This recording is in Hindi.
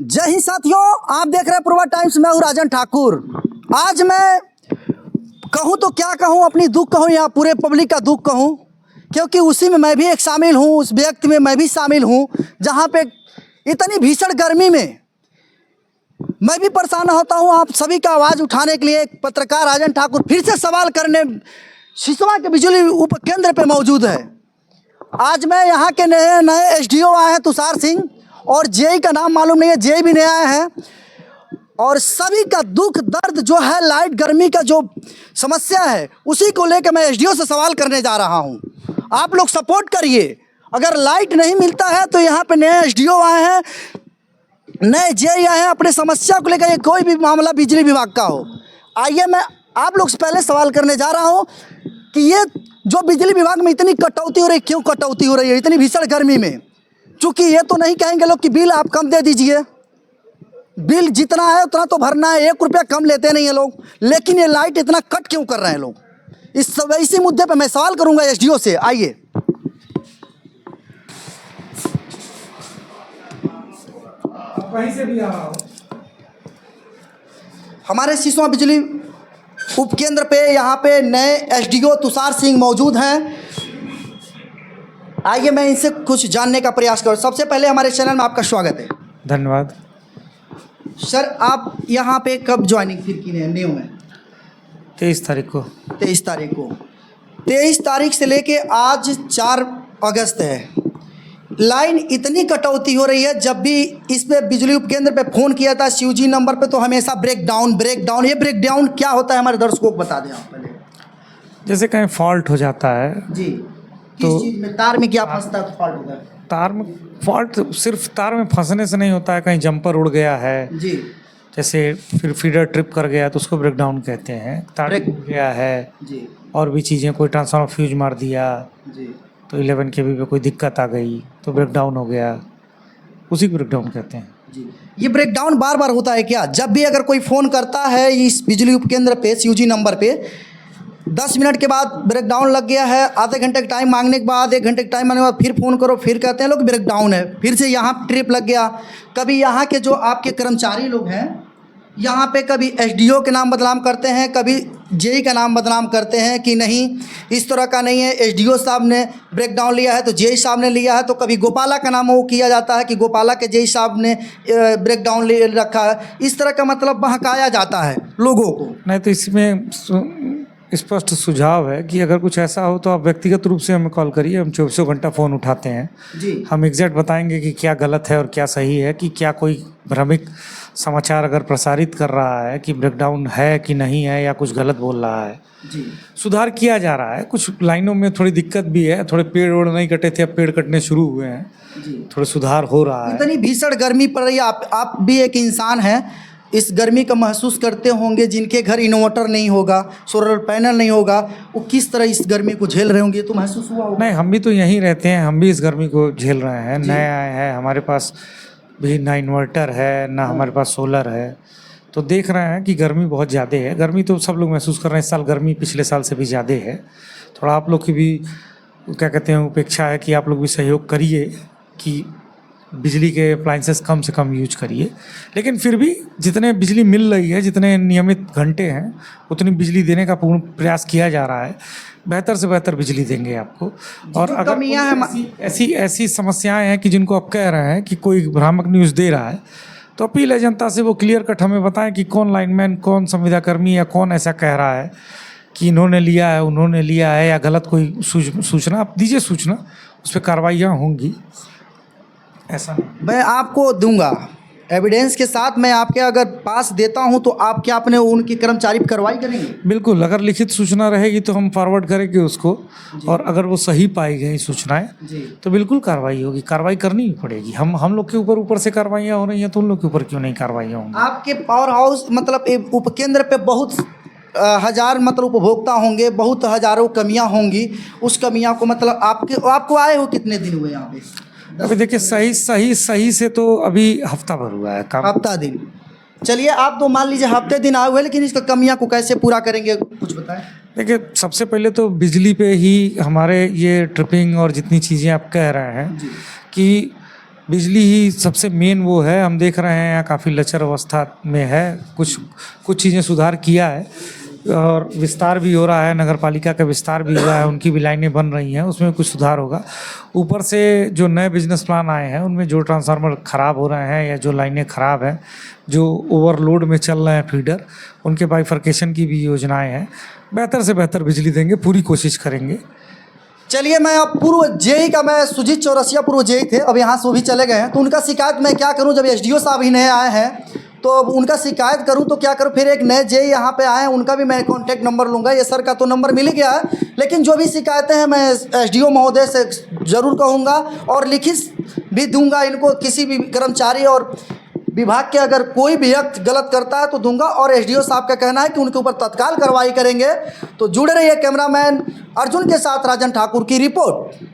जय हिंद साथियों, आप देख रहे हैं पूर्वा टाइम्स। मैं हूँ राजन ठाकुर। आज मैं कहूँ तो क्या कहूँ, अपनी दुख कहूँ या पूरे पब्लिक का दुख कहूँ, क्योंकि उसी में मैं भी एक शामिल हूँ, उस व्यक्ति में मैं भी शामिल हूँ जहाँ पे इतनी भीषण गर्मी में मैं भी परेशान होता हूँ। आप सभी का आवाज़ उठाने के लिए एक पत्रकार राजन ठाकुर फिर से सवाल करने सिसवा के बिजली उप केंद्र पे मौजूद है। आज मैं यहाँ के नए एसडीओ आए हैं तुषार सिंह, और जेई का नाम मालूम नहीं है, जेई भी नए आए हैं। और सभी का दुख दर्द जो है, लाइट गर्मी का जो समस्या है, उसी को लेकर मैं एसडीओ से सवाल करने जा रहा हूँ। आप लोग सपोर्ट करिए। अगर लाइट नहीं मिलता है तो यहाँ पे नए एसडीओ आए हैं, नए जेई आए हैं, अपने समस्या को लेकर, कोई भी मामला बिजली विभाग का हो। आइए मैं आप लोग से पहले सवाल करने जा रहा हूँ कि ये जो बिजली विभाग में इतनी कटौती हो रही, क्यों कटौती हो रही है इतनी भीषण गर्मी में? चूँकि ये तो नहीं कहेंगे लोग कि बिल आप कम दे दीजिए, बिल जितना है उतना तो भरना है, 1 रुपया कम लेते नहीं है लोग, लेकिन ये लाइट इतना कट क्यों कर रहे हैं लोग? इसी मुद्दे पे मैं सवाल करूंगा एसडीओ से। आइए। कहीं से भी आ रहा हो। हमारे सिसवा बिजली उपकेंद्र पे यहाँ पे नए एसडीओ तुषार सिंह मौजूद हैं। आइए मैं इनसे कुछ जानने का प्रयास करूँ। सबसे पहले हमारे चैनल में आपका स्वागत है। धन्यवाद सर, आप यहाँ पे कब ज्वाइनिंग फिर की है न्यू में? 23 तारीख को। 23 तारीख को। 23 तारीख से लेके आज 4 अगस्त है। लाइन इतनी कटौती हो रही है। जब भी इस पे बिजली उपकेंद्र पे फ़ोन किया था CUG नंबर पे, तो हमेशा ब्रेकडाउन। ये ब्रेकडाउन क्या होता है हमारे दर्शकों को बता दें आप पहले। जैसे कहीं फॉल्ट हो जाता है जी, किस चीज़ में? तार में क्या फंसता है तो फॉल्ट होता है? तार में फॉल्ट सिर्फ तार में फंसने से नहीं होता है, कहीं जंपर उड़ गया है जी, जैसे, फिर फीडर ट्रिप कर गया तो उसको ब्रेकडाउन कहते हैं। तार टूट गया है जी, और भी चीज़ें, कोई ट्रांसफार्मर फ्यूज मार दिया जी, तो 11 kV पे कोई दिक्कत आ गई तो ब्रेकडाउन हो गया, उसी को ब्रेकडाउन कहते हैं। जी। ये ब्रेकडाउन बार बार होता है क्या? जब भी अगर कोई फ़ोन करता है इस बिजली उपकेंद्र पे CUG नंबर पे, 10 मिनट के बाद ब्रेकडाउन लग गया है, आधे घंटे का टाइम मांगने के बाद, 1 घंटे का टाइम मांगने के बाद फिर फ़ोन करो, फिर कहते हैं लोग ब्रेकडाउन है, फिर से यहाँ ट्रिप लग गया। कभी यहाँ के जो आपके कर्मचारी लोग हैं यहाँ पे कभी एसडीओ के नाम बदनाम करते हैं, कभी जेई का नाम बदनाम करते हैं कि नहीं इस तरह का नहीं है, एसडीओ साहब ने ब्रेकडाउन लिया है तो जेई साहब ने लिया है। तो कभी गोपाला का नाम वो किया जाता है कि गोपाला के जेई साहब ने ब्रेकडाउन ले रखा है। इस तरह का मतलब बहकाया जाता है लोगों को। नहीं तो इसमें स्पष्ट सुझाव है कि अगर कुछ ऐसा हो तो आप व्यक्तिगत रूप से हमें कॉल करिए, हम 24 घंटा फ़ोन उठाते हैं जी, हम एग्जैक्ट बताएंगे कि क्या गलत है और क्या सही है, कि क्या कोई भ्रमिक समाचार अगर प्रसारित कर रहा है कि ब्रेकडाउन है कि नहीं है, या कुछ गलत बोल रहा है। जी, सुधार किया जा रहा है, कुछ लाइनों में थोड़ी दिक्कत भी है, थोड़े पेड़ ओड़ नहीं कटे थे, अब पेड़ कटने शुरू हुए हैं, जी। थोड़े सुधार हो रहा है। इतनी भीषण गर्मी पड़ रही है, आप भी एक इंसान हैं, इस गर्मी का महसूस करते होंगे। जिनके घर इन्वर्टर नहीं होगा, सोलर पैनल नहीं होगा, वो किस तरह इस गर्मी को झेल रहे होंगे, तो महसूस हुआ होगा। नहीं, हम भी तो यहीं रहते हैं, हम भी इस गर्मी को झेल रहे हैं। नए आए हैं, हमारे पास भी ना इन्वर्टर है ना हमारे पास सोलर है, तो देख रहे हैं कि गर्मी बहुत ज़्यादा है। गर्मी तो सब लोग महसूस कर रहे हैं, इस साल गर्मी पिछले साल से भी ज़्यादा है। थोड़ा आप लोग की भी क्या कहते हैं उपेक्षा है कि आप लोग भी सहयोग करिए कि बिजली के अप्लाइंसेस कम से कम यूज करिए। लेकिन फिर भी जितने बिजली मिल रही है, जितने नियमित घंटे हैं, उतनी बिजली देने का पूर्ण प्रयास किया जा रहा है। बेहतर से बेहतर बिजली देंगे आपको। और अगर कोई ऐसी समस्याएं हैं कि जिनको आप कह रहे हैं कि कोई भ्रामक न्यूज़ दे रहा है, तो अपील है जनता से, वो क्लियर कट हमें बताएं कि कौन लाइनमैन, कौन संविदाकर्मी या कौन ऐसा कह रहा है कि इन्होंने लिया है, उन्होंने लिया है, या गलत कोई सूचना आप दीजिए, सूचना उस पर कार्रवाइयाँ होंगी। ऐसा मैं आपको दूंगा एविडेंस के साथ। मैं आपके अगर पास देता हूं तो आप क्या अपने उनकी कर्मचारी पर कार्रवाई करेंगे? बिल्कुल, अगर लिखित सूचना रहेगी तो हम फॉरवर्ड करेंगे उसको, और अगर वो सही पाई गई सूचनाएं तो बिल्कुल कार्रवाई होगी। कार्रवाई करनी ही पड़ेगी। हम लोग के ऊपर से कार्रवाइयाँ हो रही हैं, तो उन लोग के ऊपर क्यों नहीं कार्रवाइयाँ होंगी? आपके पावर हाउस मतलब उपकेंद्र पे बहुत हजार मतलब उपभोक्ता होंगे, बहुत हजारों कमियां होंगी। उस कमियां को मतलब आपको आए हो कितने दिन हुए यहाँ पे? अभी देखिए, सही से तो अभी हफ्ता भर हुआ है काम। हफ्ता दिन। चलिए, आप तो मान लीजिए हफ्ते दिन आए हुए, लेकिन इसका कमियां को कैसे पूरा करेंगे, कुछ बताएं। देखिए, सबसे पहले तो बिजली पे ही हमारे ये ट्रिपिंग और जितनी चीज़ें आप कह रहे हैं कि बिजली ही सबसे मेन वो है। हम देख रहे हैं यहाँ काफ़ी लचर अवस्था में है। कुछ चीज़ें सुधार किया है और विस्तार भी हो रहा है, नगर पालिका का विस्तार भी हुआ है, उनकी भी लाइनें बन रही हैं, उसमें कुछ सुधार होगा। ऊपर से जो नए बिजनेस प्लान आए हैं उनमें जो ट्रांसफार्मर ख़राब हो रहे हैं या जो लाइनें ख़राब हैं, जो ओवरलोड में चल रहे हैं फीडर, उनके बाइफर्केशन की भी योजनाएँ हैं। बेहतर से बेहतर बिजली देंगे, पूरी कोशिश करेंगे। चलिए, मैं अब पूर्व जेई का, मैं सुजीत चौरसिया पूर्व जेई थे, अब यहाँ से वो भी चले गए हैं, तो उनका शिकायत मैं क्या करूँ, जब एसडीओ साहब ही नए आए हैं तो अब उनका शिकायत करूं तो क्या करूं। फिर एक नए जेई यहाँ पे आए हैं, उनका भी मैं कॉन्टैक्ट नंबर लूँगा। ये सर का तो नंबर मिल ही गया है, लेकिन जो भी शिकायतें हैं मैं एसडीओ महोदय से ज़रूर कहूँगा और लिखित भी दूंगा इनको। किसी भी कर्मचारी और विभाग के अगर कोई भी व्यक्ति गलत करता है तो दूंगा, और एसडीओ साहब का कहना है कि उनके ऊपर तत्काल कार्रवाई करेंगे। तो जुड़े रहिए कैमरामैन अर्जुन के साथ राजन ठाकुर की रिपोर्ट।